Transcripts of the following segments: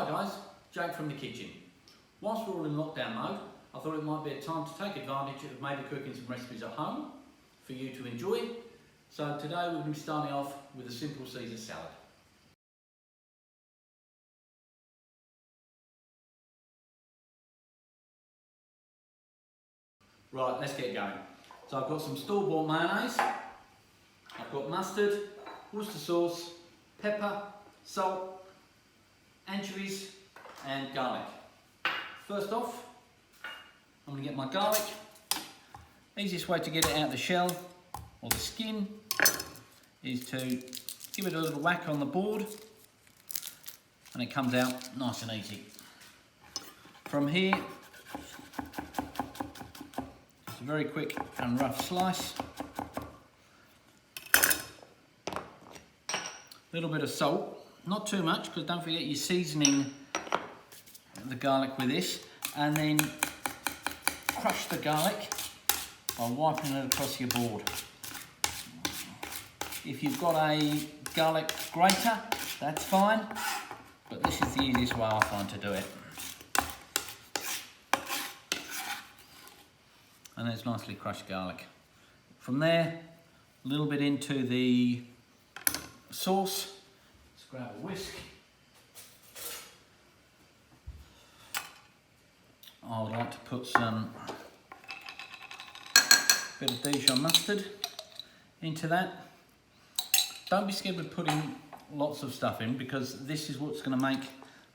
Hi guys, Jake from the kitchen. Whilst we're all in lockdown mode, I thought it might be a time to take advantage of maybe cooking some recipes at home for you to enjoy. So today we're going to be starting off with a simple Caesar salad. Right, let's get going. So I've got some store-bought mayonnaise, I've got mustard, Worcester sauce, pepper, salt, anchovies and garlic. First off, I'm going to get my garlic. Easiest way to get it out of the shell or the skin is to give it a little whack on the board and it comes out nice and easy. From here, just a very quick and rough slice. A little bit of salt, not too much because don't forget you're seasoning the garlic with this, and then crush the garlic by wiping it across your board. If you've got a garlic grater, that's fine, but this is the easiest way I find to do it. And there's nicely crushed garlic. From there, a little bit into the sauce. Let's grab a whisk. I would like to put some bit of Dijon mustard into that. Don't be scared of putting lots of stuff in because this is what's going to make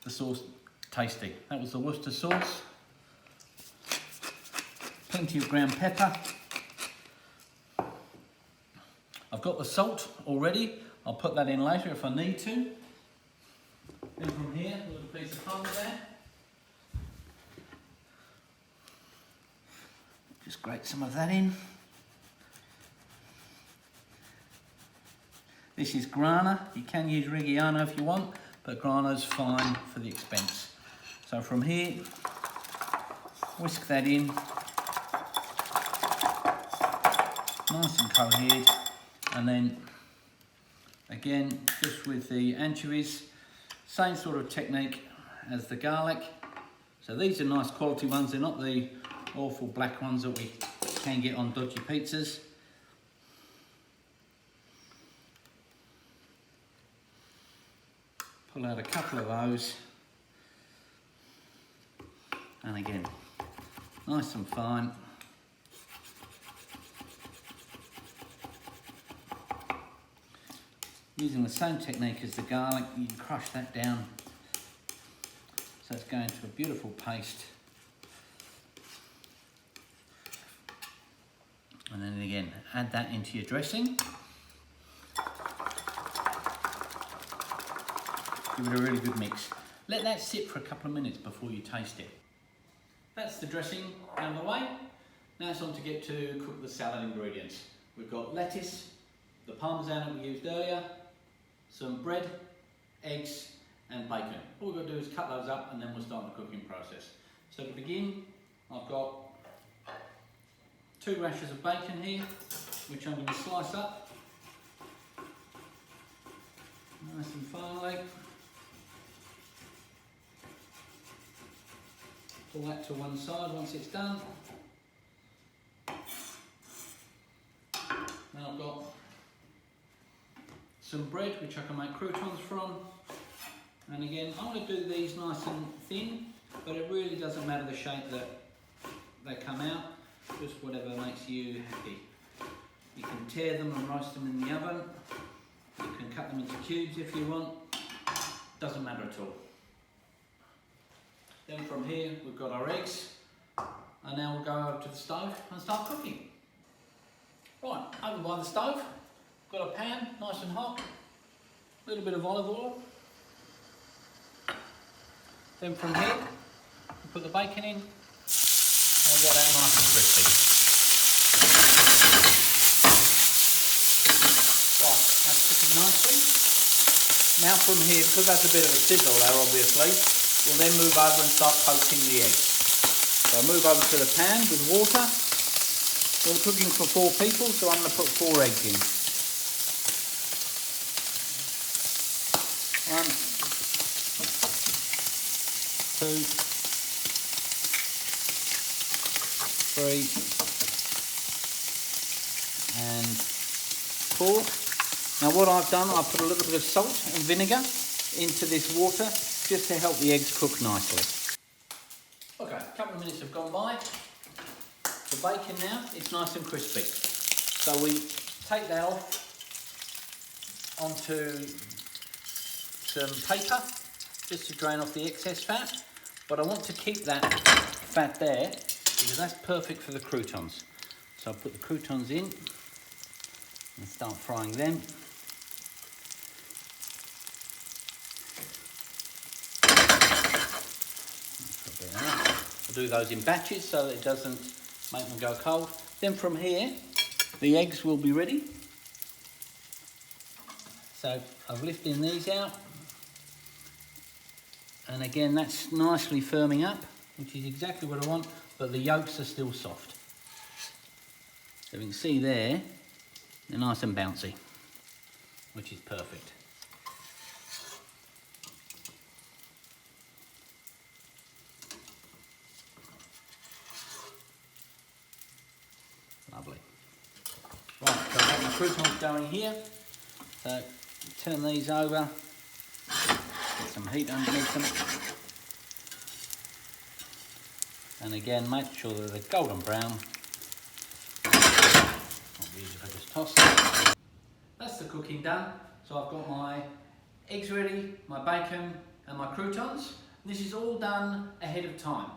the sauce tasty. That was the Worcester sauce. Plenty of ground pepper. I've got the salt already. I'll put that in later if I need to. Then from here, a little piece of parmesan. Just grate some of that in. This is grana. You can use Reggiano if you want, but grana's fine for the expense. So from here, whisk that in. Nice and cohered. And then, again, just with the anchovies, same sort of technique as the garlic. So these are nice quality ones. They're not the awful black ones that we can get on dodgy pizzas. Pull out a couple of those, and again, nice and fine. Using the same technique as the garlic, you can crush that down so it's going to a beautiful paste. And then again, add that into your dressing. Give it a really good mix. Let that sit for a couple of minutes before you taste it. That's the dressing out of the way. Now it's on to get to cook the salad ingredients. We've got lettuce, the parmesan that we used earlier, some bread, eggs and bacon. All we've got to do is cut those up and then we'll start the cooking process. So to begin, I've got 2 rashers of bacon here, which I'm going to slice up nice and finely. Pull that to one side once it's done. Now I've got some bread which I can make croutons from, and again I'm going to do these nice and thin, but it really doesn't matter the shape that they come out. Just whatever makes you happy. You can tear them and roast them in the oven. You can cut them into cubes if you want. Doesn't matter at all. Then from here we've got our eggs. And now we'll go over to the stove and start cooking. Right, over by the stove, got a pan, nice and hot. A little bit of olive oil. Then from here, we put the bacon in. And we'll get that nice and crispy. Right, that's cooking nicely. Now from here, because that's a bit of a sizzle there obviously, we'll then move over and start poaching the eggs. So I'll move over to the pan with water. We're cooking for 4 people, so I'm going to put 4 eggs in. 1, 2, 3, and 4. Now what I've done, I've put a little bit of salt and vinegar into this water just to help the eggs cook nicely. Okay, a couple of minutes have gone by. The bacon now is nice and crispy. So we take that off onto some paper just to drain off the excess fat. But I want to keep that fat there because that's perfect for the croutons. So I'll put the croutons in and start frying them. I'll do those in batches so that it doesn't make them go cold. Then from here, the eggs will be ready. So I'm lifting these out. And again, that's nicely firming up, which is exactly what I want, but the yolks are still soft. So you can see there, they're nice and bouncy, which is perfect. Lovely. Right, so I've got my croutons going here. So turn these over, get some heat underneath them. And again, make sure that they're golden brown. Not easy if I just toss them. That's the cooking done. So I've got my eggs ready, my bacon and my croutons. This is all done ahead of time.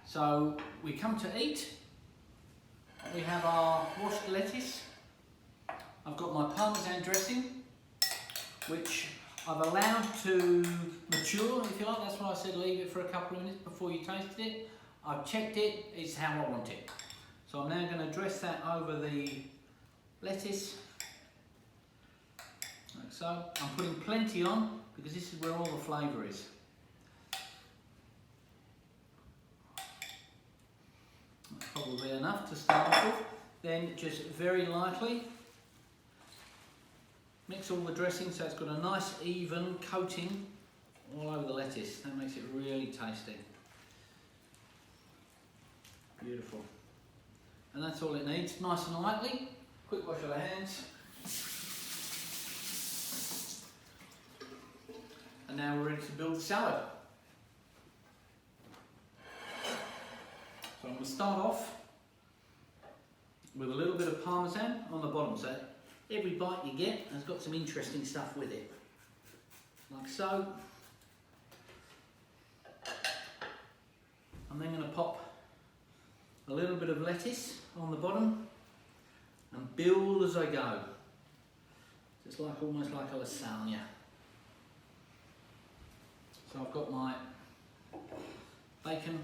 So we come to eat. We have our washed lettuce. I've got my parmesan dressing, which I've allowed to mature, if you like. That's why I said leave it for a couple of minutes before you tasted it. I've checked it, it's how I want it. So I'm now going to dress that over the lettuce, like so. I'm putting plenty on because this is where all the flavour is. That's probably enough to start off with. Then just very lightly mix all the dressing so it's got a nice even coating all over the lettuce. That makes it really tasty. Beautiful. And that's all it needs, nice and lightly. Quick wash of the hands. And now we're ready to build the salad. So I'm going to start off with a little bit of parmesan on the bottom. So every bite you get has got some interesting stuff with it. Like so. I'm then going to pop a little bit of lettuce on the bottom and build as I go. Just like almost like a lasagna. So I've got my bacon,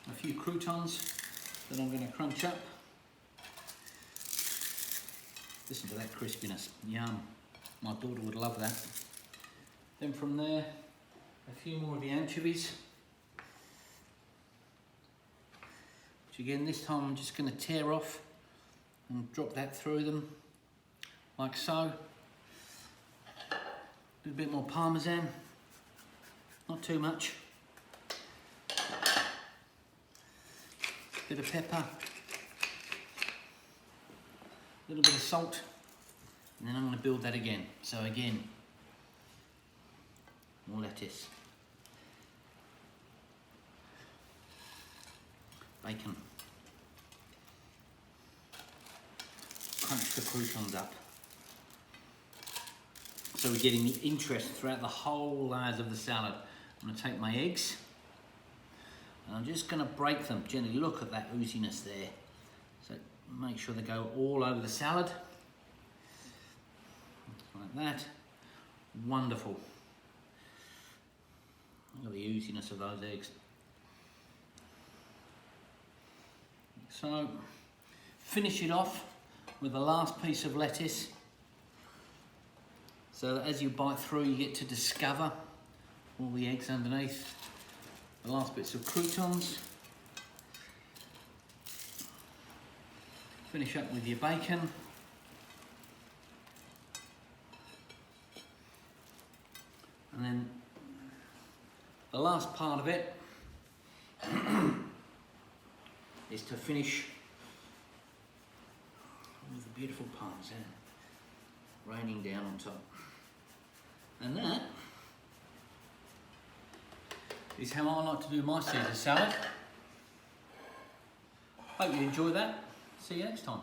a few croutons that I'm going to crunch up. Listen to that crispiness, yum. My daughter would love that. Then from there, a few more of the anchovies. Which again, this time I'm just going to tear off and drop that through them, like so. A little bit more parmesan, not too much. Bit of pepper, a little bit of salt, and then I'm going to build that again. So again, more lettuce, bacon, crunch the croutons up. So we're getting the interest throughout the whole layers of the salad. I'm going to take my eggs and I'm just going to break them gently. Look at that ooziness there. So make sure they go all over the salad. Like that. Wonderful. Look at the ooziness of those eggs. So finish it off with the last piece of lettuce. So that as you bite through, you get to discover all the eggs underneath. The last bits of croutons. Finish up with your bacon. And then the last part of it is to finish with the beautiful parmesan raining down on top. And that is how I like to do my Caesar salad. Hope you enjoy that. See you next time.